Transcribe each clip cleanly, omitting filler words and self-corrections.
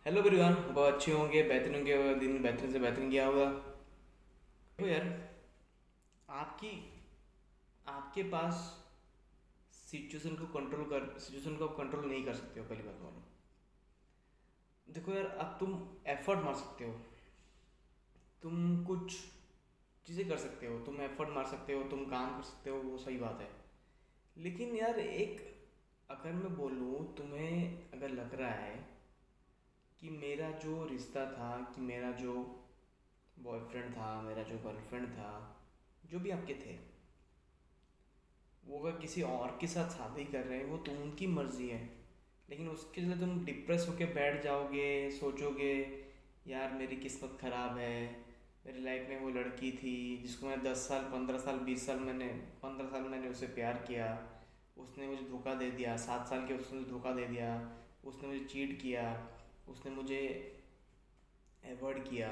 Hello everyone, बहुत अच्छे होंगे, बेहतरीन होंगे और दिन बेहतरीन से बेहतरीन किया होगा। तो यार, आपकी आपके पास सिचुएशन को आप कंट्रोल नहीं कर सकते हो। पहली बात मानो, देखो यार, अब तुम एफर्ट मार सकते हो, तुम कुछ चीज़ें कर सकते हो, तुम एफर्ट मार सकते हो, तुम काम कर सकते हो, वो सही बात है। लेकिन यार, एक अगर मैं बोलूँ तुम्हें, अगर लग रहा है कि मेरा जो रिश्ता था, कि मेरा जो बॉयफ्रेंड था, मेरा जो गर्लफ्रेंड था, जो भी आपके थे, वो अगर किसी और के साथ शादी कर रहे हैं, वो तो उनकी मर्ज़ी है। लेकिन उसके लिए तुम डिप्रेस होके बैठ जाओगे, सोचोगे यार मेरी किस्मत ख़राब है, मेरी लाइफ में वो लड़की थी जिसको मैं 10 साल, 15 साल, 20 साल, मैंने 15 साल मैंने उसे प्यार किया, उसने मुझे धोखा दे दिया, 7 साल के उसने मुझे धोखा दे दिया, उसने मुझे चीट किया, उसने मुझे अवॉइड किया,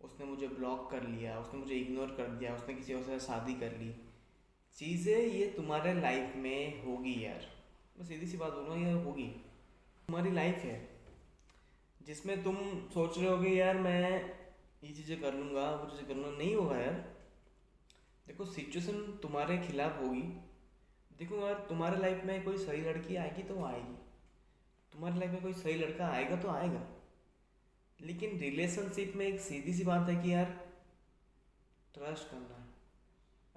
उसने मुझे ब्लॉक कर लिया, उसने मुझे इग्नोर कर दिया, उसने किसी और से शादी कर ली। चीज़ें ये तुम्हारे लाइफ में होगी यार, मैं सीधी सी बात बोलूँ, ये होगी। तुम्हारी लाइफ है जिसमें तुम सोच रहे होगे यार मैं ये चीज़ें कर लूँगा, वो चीज़ें कर लूँगा, नहीं होगा यार। देखो, सिचुएशन तुम्हारे खिलाफ होगी। देखो यार, तुम्हारे लाइफ में कोई सही लड़की आएगी तो आएगी, तुम्हारी लाइफ में कोई सही लड़का आएगा तो आएगा। लेकिन रिलेशनशिप में एक सीधी सी बात है कि यार, ट्रस्ट करना है।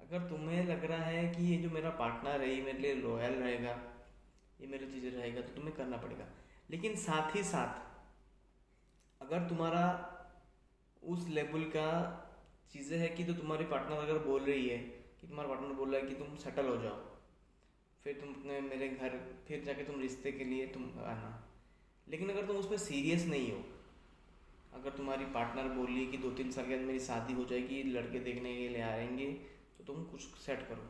अगर तुम्हें लग रहा है कि ये जो मेरा पार्टनर है ये मेरे लिए लॉयल रहेगा, ये मेरी चीज़ें रहेगा, तो तुम्हें करना पड़ेगा। लेकिन साथ ही साथ, अगर तुम्हारा उस लेवल का चीज़ें है कि तो तुम्हारी पार्टनर अगर बोल रही है, कि तुम्हारा पार्टनर बोल रहा है कि तुम सेटल हो जाओ, फिर तुम अपने मेरे घर, फिर जाके तुम रिश्ते के लिए तुम आना। लेकिन अगर तुम उसमें सीरियस नहीं हो, अगर तुम्हारी पार्टनर बोल रही है कि 2-3 साल के बाद मेरी शादी हो जाएगी, लड़के देखने के लिए आएंगे, तो तुम कुछ सेट करो।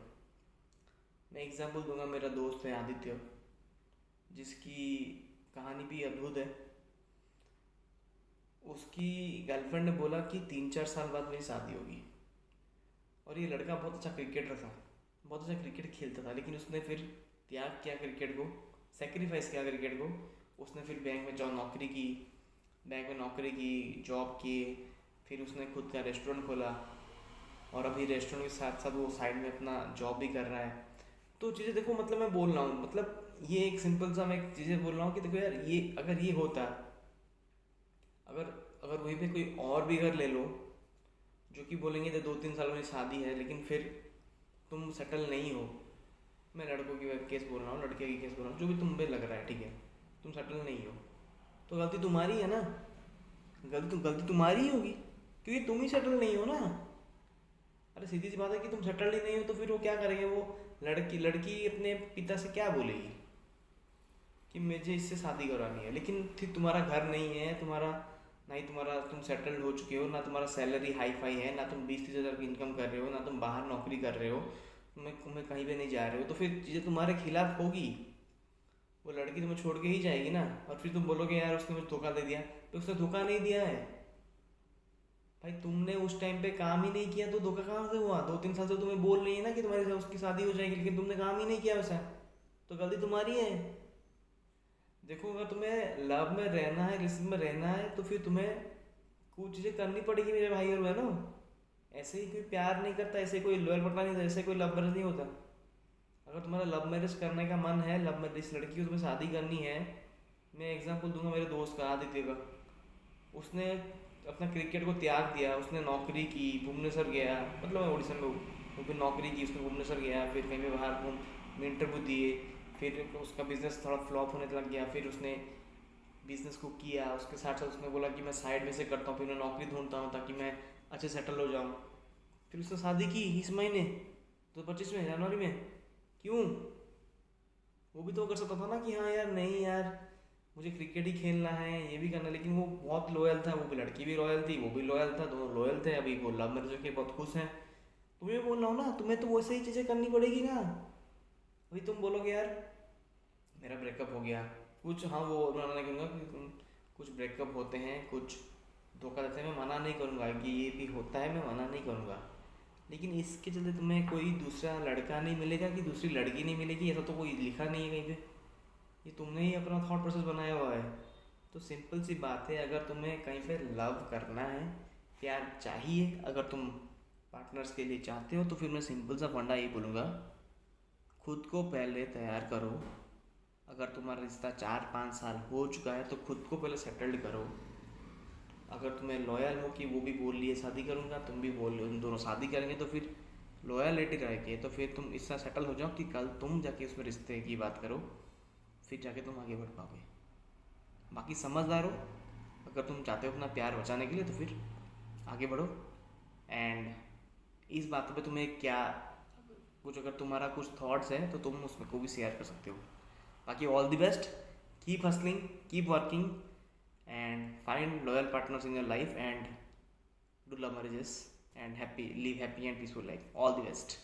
मैं एग्जांपल दूंगा, मेरा दोस्त है आदित्य, जिसकी कहानी भी अद्भुत है। उसकी गर्लफ्रेंड ने बोला कि 3-4 साल बाद मेरी शादी होगी, और ये लड़का बहुत अच्छा क्रिकेटर था, बहुत अच्छा क्रिकेट खेलता था, लेकिन उसने फिर त्याग किया क्रिकेट को, सेक्रीफाइस किया क्रिकेट को। उसने फिर बैंक में जॉब नौकरी की, बैंक में नौकरी की, जॉब की, फिर उसने खुद का रेस्टोरेंट खोला, और अभी रेस्टोरेंट के साथ साथ वो साइड में अपना जॉब भी कर रहा है। तो चीज़ें देखो, मतलब मैं बोल रहा हूँ, मतलब ये एक सिंपल सा मैं एक चीज़ें बोल रहा हूँ कि देखो यार, ये अगर ये होता, अगर अगर वहीं पे कोई और भी घर ले लो, जो कि बोलेंगे तो 2-3 साल में शादी है, लेकिन फिर तुम सेटल नहीं हो। मैं लड़कों की केस बोल रहा हूँ, लड़के की केस बोल रहा हूँ, जो भी तुम पे लग रहा है, ठीक है, तुम सेटल नहीं हो, तो गलती तुम्हारी है ना। गलती तुम्हारी ही होगी, क्योंकि तुम ही सेटल नहीं हो ना। अरे सीधी सी बात है कि तुम सेटल ही नहीं हो, तो फिर वो क्या करेंगे, वो लड़की लड़की अपने पिता से क्या बोलेगी कि मुझे इससे शादी करवानी है, लेकिन फिर तुम्हारा घर नहीं है, तुम्हारा ना ही तुम्हारा, तुम सेटल्ड हो चुके हो ना, तुम्हारा सैलरी हाई फाई है ना, तुम 20-30 हज़ार की इनकम कर रहे हो ना, तुम बाहर नौकरी कर रहे हो, तुम्हें कहीं पे नहीं जा रहे हो, तो फिर चीज़ें तुम्हारे खिलाफ होगी। वो लड़की तुम्हें छोड़ के ही जाएगी ना। और फिर तुम बोलोगे यार उसने मुझे धोखा दे दिया, तो उसने धोखा नहीं दिया है भाई, तुमने उस टाइम पे काम ही नहीं किया, तो धोखा कहाँ से हुआ। 2-3 साल से तुम्हें बोल रही है ना कि तुम्हारे साथ उसकी शादी हो जाएगी, लेकिन तुमने काम ही नहीं किया वैसा, तो गलती तुम्हारी है। देखो, अगर तुम्हें लव में रहना है, रिश्ते में रहना है, तो फिर तुम्हें कुछ चीज़ें करनी पड़ेगी मेरे भाई और बहनों। ऐसे ही कोई प्यार नहीं करता, ऐसे कोई लॉयल पड़ता नहीं, ऐसे कोई लव मैरिज नहीं होता। अगर तुम्हारा लव मैरिज करने का मन है, लव मैरिज लड़की को तुम्हें शादी करनी है, मैं एग्जांपल दूंगा मेरे दोस्त का, आदित्य का। उसने अपना क्रिकेट को त्याग दिया, उसने नौकरी की, भुवनेश्वर गया, मतलब उड़ीसा में वो फिर नौकरी की, उसने भुवनेश्वर गया, फिर कहीं पे बाहर घूम में इंटरव्यू दिए, फिर उसका बिजनेस थोड़ा फ्लॉप होने लग गया, फिर उसने बिजनेस को किया, उसके साथ साथ उसने बोला कि मैं साइड में से करता हूँ, फिर मैं नौकरी ढूंढता हूँ ताकि मैं अच्छे सेटल हो जाऊँ। फिर उसने शादी की इस महीने 2025 में, जनवरी में। क्यों? वो भी तो कर सकता था ना कि हाँ यार, नहीं यार, मुझे क्रिकेट ही खेलना है, ये भी करना है, लेकिन वो बहुत लॉयल था, वो भी लड़की भी लॉयल थी, वो भी लॉयल था, दोनों लॉयल थे। अभी वो लव मैरिज के बहुत खुश हैं। तुम्हें बोल रहा हूँ ना, तुम्हें तो वैसे ही चीज़ें करनी पड़ेगी ना। अभी तुम बोलोगे यार मेरा ब्रेकअप हो गया, कुछ, हाँ वो मना नहीं करूँगा कि कुछ ब्रेकअप होते हैं, कुछ धोखा देते हैं, मैं मना नहीं करूँगा कि ये भी होता है, मैं मना नहीं करूँगा। लेकिन इसके चलते तुम्हें कोई दूसरा लड़का नहीं मिलेगा कि दूसरी लड़की नहीं मिलेगी, ऐसा तो कोई लिखा नहीं है कहीं पे। ये तुमने ही अपना थॉट प्रोसेस बनाया हुआ है। तो सिंपल सी बात है, अगर तुम्हें कहीं पे लव करना है, प्यार चाहिए, अगर तुम पार्टनर्स के लिए चाहते हो, तो फिर मैं सिंपल सा फंडा यही बोलूँगा, खुद को पहले तैयार करो। अगर तुम्हारा रिश्ता 4-5 साल हो चुका है तो खुद को पहले सेटल्ड करो। अगर तुम्हें लॉयल हो कि वो भी बोल लिए शादी करूँगा, तुम भी बोल रहे हो, दोनों शादी करेंगे, तो फिर लॉयलिटी रहेगी, तो फिर तुम इससे सेटल हो जाओ कि कल तुम जाके उसमें रिश्ते की बात करो, फिर जाके तुम आगे बढ़ पाओगे। बाकी समझदार हो, अगर तुम चाहते हो अपना प्यार बचाने के लिए तो फिर आगे बढ़ो। एंड इस बात पे तुम्हें क्या कुछ, अगर तुम्हारा कुछ थॉट्स है तो तुम उसमें को भी शेयर कर सकते हो। बाकी all the best, keep hustling, keep working and find loyal partners in your life and do love marriages and live happy and peaceful life. All the best.